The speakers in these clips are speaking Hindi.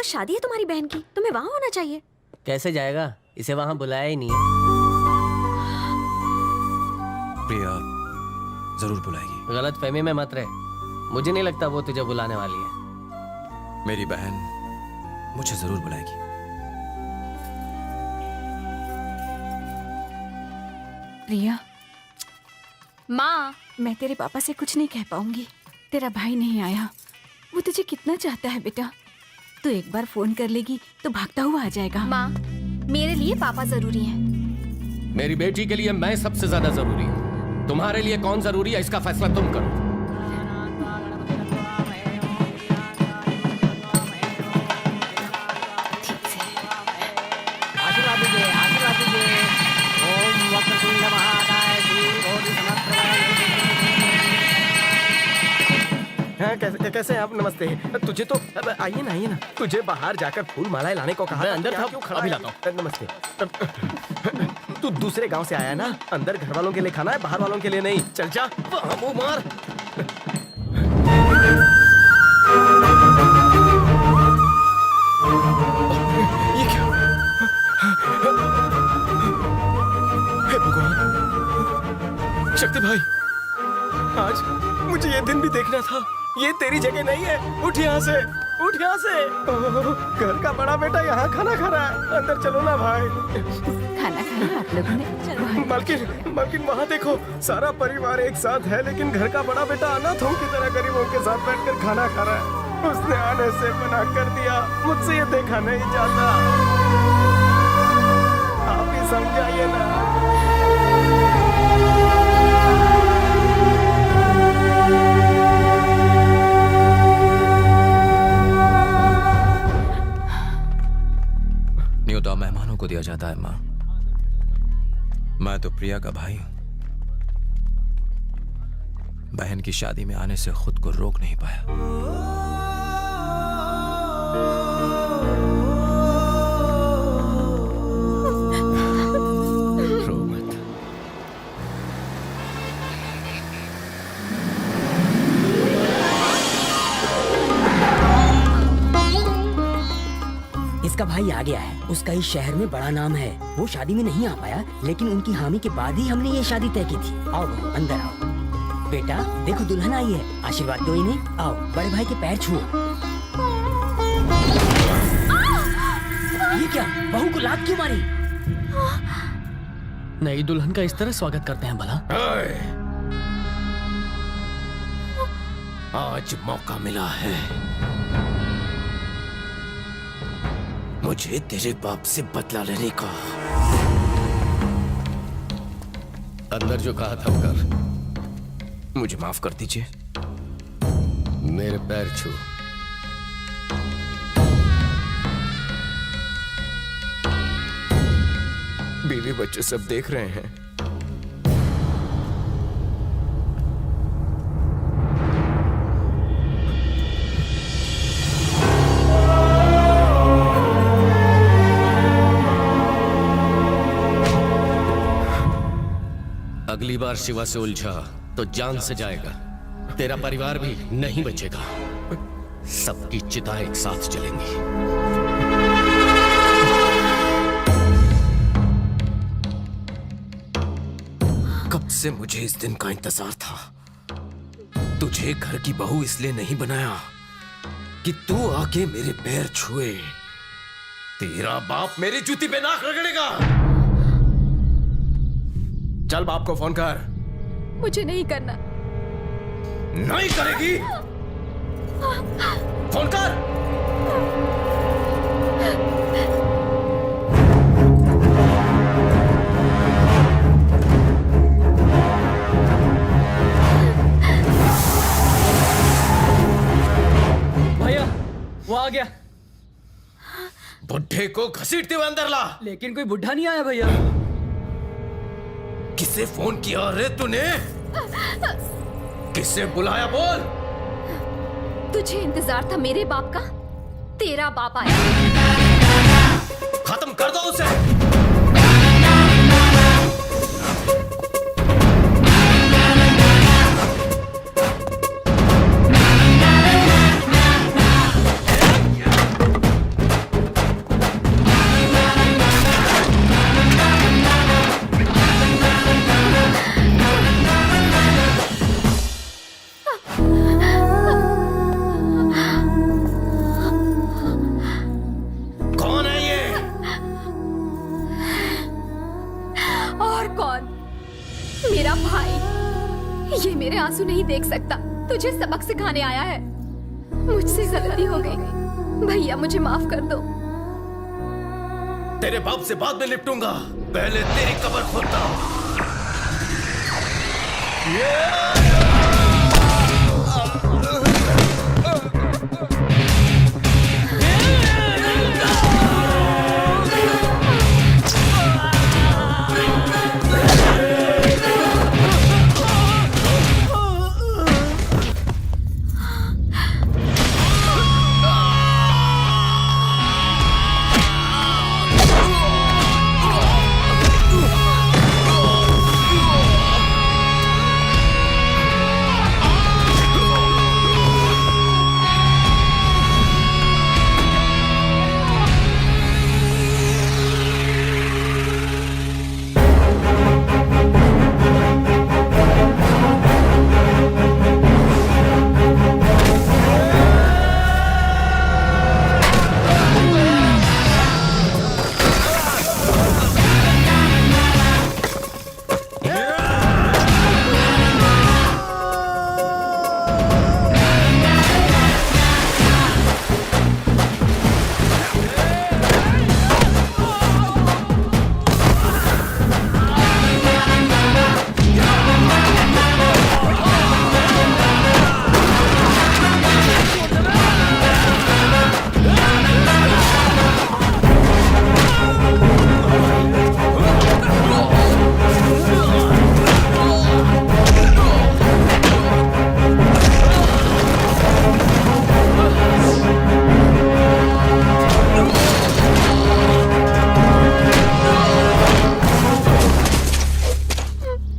शादी है तुम्हारी बहन की, तुम्हें वहाँ होना चाहिए। कैसे जाएगा, इसे वहाँ बुलाया ही नहीं है। प्रिया जरूर बुलाएगी। गलत फहमी में मत रहे, मुझे नहीं लगता वो तुझे बुलाने वाली है। मेरी बहन मुझे जरूर बुलाएगी। प्रिया, माँ, मैं तेरे पापा से कुछ नहीं कह पाऊंगी। तेरा भाई नहीं आया, वो तुझे कितना चाहता है बेटा। तू एक बार फोन कर लेगी तो भागता हुआ आ जाएगा। माँ, मेरे लिए पापा जरूरी हैं। मेरी बेटी के लिए मैं सबसे ज्यादा जरूरी हूँ। तुम्हारे लिए कौन जरूरी है इसका फैसला तुम करो। आशीर्वाद दीजिए, आशीर्वाद दीजिए। ओम वक्रतुंड महाकाय श्री कोटि हाँ, कैसे हैं आप? नमस्ते। तुझे तो आइए ना, तुझे बाहर जाकर फूल मालाएं लाने को कहा। मैं अंदर था, क्यों खड़ा अभी है? लाता नमस्ते। तू दूसरे गांव से आया ना? अंदर घर वालों के लिए खाना है, बाहर वालों के लिए नहीं। चल जा, मुंह मार। ये क्या? हे भगवान, शक्ति भाई, आज मुझे ये दिन भी देखना था। ये तेरी जगह नहीं है। उठ यहाँ से, उठ यहाँ से। घर का बड़ा बेटा यहाँ खाना खा रहा है। अंदर चलो ना भाई। खाना खाया आप लोगों ने? चलो। मालकिन वहाँ देखो, सारा परिवार एक साथ है, लेकिन घर का बड़ा बेटा अनाथों की तरह गरीबों के साथ बैठकर खाना खा रहा है। उसने आने से मना कर दिया। मुझसे ये देखा नहीं जाता। आप ही समझाइए ना। न्योता मेहमानों को दिया जाता है माँ। मैं तो प्रिया का भाई हूं। बहन की शादी में आने से खुद को रोक नहीं पाया। रो मत। इसका भाई आ गया है। उसका इस शहर में बड़ा नाम है। वो शादी में नहीं आ पाया, लेकिन उनकी हामी के बाद ही हमने ये शादी तय की थी। आओ बहू, अंदर आओ। बेटा देखो, दुल्हन आई है, आशीर्वाद दो इन्हें। आओ, बड़े भाई के पैर छुओ। ये क्या, बहू को लात क्यों मारी? नई दुल्हन का इस तरह स्वागत करते हैं भला? आज मौका मिला है मुझे तेरे बाप से बदला लेने का। अंदर जो कहा था वो कर। मुझे माफ कर दीजिए। मेरे पैर छू। बीवी बच्चे सब देख रहे हैं। अगली बार शिवा से उलझा तो जान से जाएगा। तेरा परिवार भी नहीं बचेगा। सबकी चिता एक साथ जलेंगी। कब से मुझे इस दिन का इंतजार था। तुझे घर की बहू इसलिए नहीं बनाया कि तू आके मेरे पैर छुए। तेरा बाप मेरी जूती पे नाक रगड़ेगा। चल बाप को फोन कर। मुझे नहीं करना। नहीं करेगी? फोन कर। भैया वो आ गया। बुढ़े को घसीटते हुए अंदर ला। लेकिन कोई बुढ़ा नहीं आया भैया। किसे फोन किया रे तूने? किसे बुलाया बोल? तुझे इंतजार था मेरे बाप का? तेरा बाप आया। खत्म कर दो उसे। मेरा भाई ये मेरे आंसू नहीं देख सकता। तुझे सबक सिखाने आया है। मुझसे गलती हो गई भैया, मुझे माफ कर दो। तेरे बाप से बाद में निपटूंगा, पहले तेरी कब्र खोदता हूं।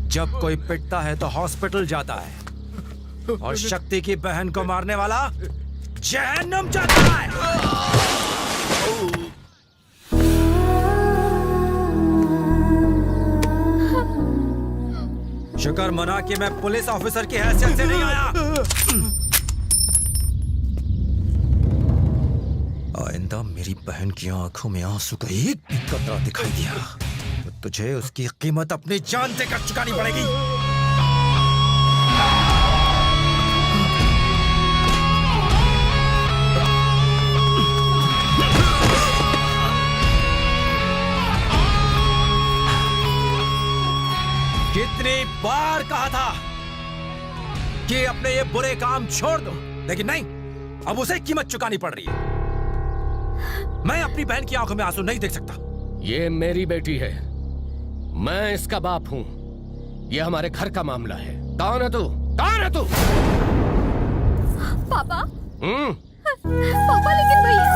जब कोई पिटता है तो हॉस्पिटल जाता है और शक्ति की बहन को मारने वाला जहन्नुम जाता है। शुक्र मना कि मैं पुलिस ऑफिसर की हैसियत से नहीं आया। आइंदा मेरी बहन की आंखों में आंसू का एक भी कतरा दिखाई दिया तो तुझे उसकी कीमत अपनी जान देकर चुकानी पड़ेगी। कितनी बार कहा था कि अपने ये बुरे काम छोड़ दो, लेकिन नहीं, अब उसे कीमत चुकानी पड़ रही है। मैं अपनी बहन की आंखों में आंसू नहीं देख सकता। ये मेरी बेटी है, मैं इसका बाप हूं। ये हमारे घर का मामला है। कौन है तू? कौन है तू? पापा। पापा, लेकिन भैया।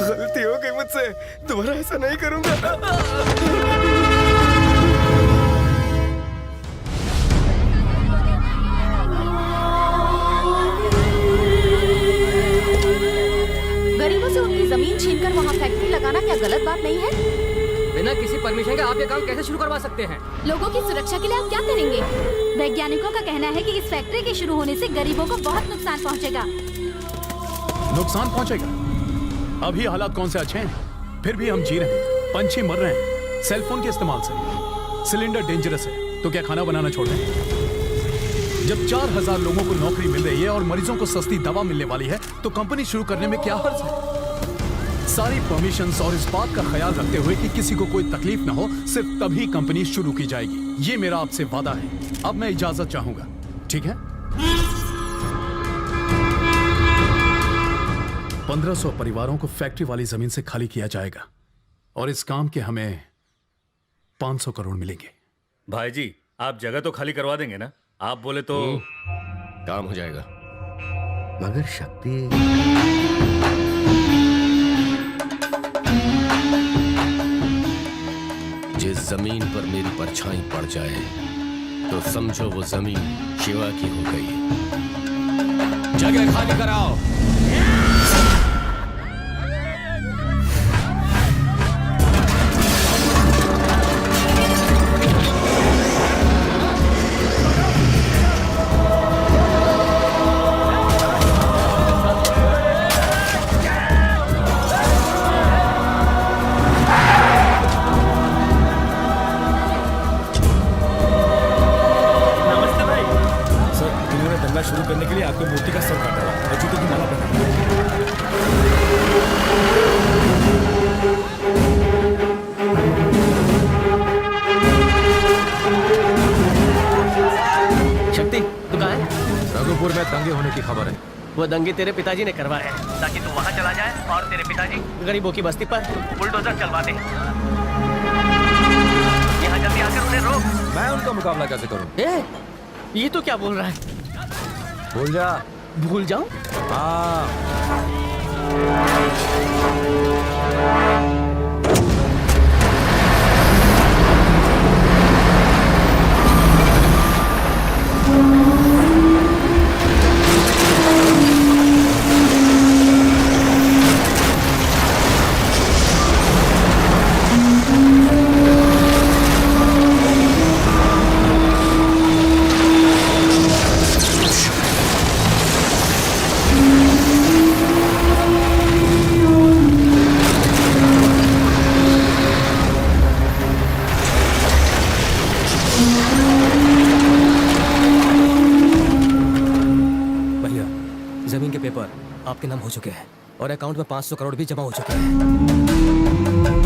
गलती हो गई मुझसे, दोबारा ऐसा नहीं करूंगा। गरीबों से उनकी जमीन छीनकर वहाँ फैक्ट्री लगाना क्या गलत बात नहीं है? बिना किसी परमिशन के आप ये काम कैसे शुरू करवा सकते हैं? लोगों की सुरक्षा के लिए आप क्या करेंगे? वैज्ञानिकों का कहना है कि इस फैक्ट्री के शुरू होने से गरीबों को बहुत नुकसान पहुंचेगा। नुकसान पहुंचेगा? अभी हालात कौन से अच्छे हैं, फिर भी हम जी रहे हैं, पंछी मर रहे हैं सेलफोन के इस्तेमाल से। सिलेंडर डेंजरस है तो क्या खाना बनाना छोड़ दें? जब 4000 लोगों को नौकरी मिल रही है और मरीजों को सस्ती दवा मिलने वाली है तो कंपनी शुरू करने में क्या हर्ज है? सारी परमिशंस और इस बात का ख्याल रखते हुए कि किसी को कोई तकलीफ ना हो, सिर्फ तभी कंपनी शुरू की जाएगी। ये मेरा आपसे वादा है। अब मैं इजाजत चाहूंगा, ठीक है? 1500 परिवारों को फैक्ट्री वाली जमीन से खाली किया जाएगा और इस काम के हमें 500 करोड़ मिलेंगे। भाई जी, आप जगह तो खाली करवा देंगे ना? आप बोले तो काम हो जाएगा। मगर शक्ति जिस जमीन पर मेरी परछाई पड़ जाए तो समझो वो जमीन शिवा की हो गई। जगह खाली कराओ। माला पहना। शक्ति तू कहाँ है? रघुपुर में दंगे होने की खबर है। वो दंगे तेरे पिताजी ने करवाए हैं ताकि तू वहाँ चला जाए और तेरे पिताजी गरीबों की बस्ती पर बुलडोजर चलवा दे। यहाँ जल्दी आकर उन्हें रोक। मैं उनका मुकाबला कैसे करूं? ये तो क्या बोल रहा है? भूल जा। भूल जाऊं? हाँ। भैया जमीन के पेपर आपके नाम हो चुके हैं और अकाउंट में 500 करोड़ भी जमा हो चुके हैं।